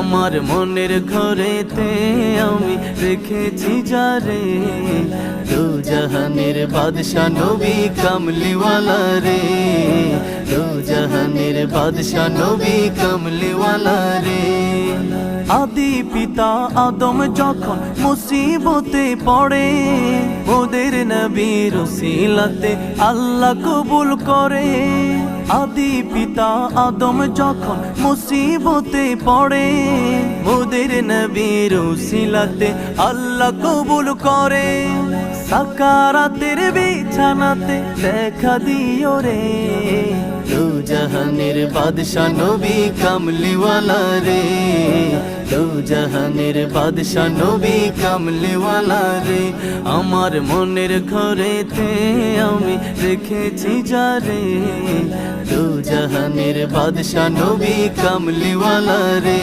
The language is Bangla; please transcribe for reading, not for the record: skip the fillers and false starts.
আমার মনের ঘরেতে আমি রেখেছি যারে, দু জাহানের বাদশা নবী কামলিওয়ালা রে, দু জাহানের বাদশা নবী কামলিওয়ালা রে। আদি পিতা আদম যখন মুসিবতে পড়ে, ওদের নবীর উসিলাতে আল্লাহ কবুল করে। আদি পিতা আদম যখন মুসিবতে পড়ে, ওদের নবীর উসিলাতে আল্লাহ কবুল করে। সাকারাতের বিছানাতে দেখা দিও রে, দু জাহানের বাদশা নবী কামলিওয়ালা রে, দু জাহানের বাদশা নবী কামলিওয়ালা রে। আমার মনের ঘরেতে আমি রেখেছি যারে, দু জাহানের বাদশা নবী কামলিওয়ালা রে,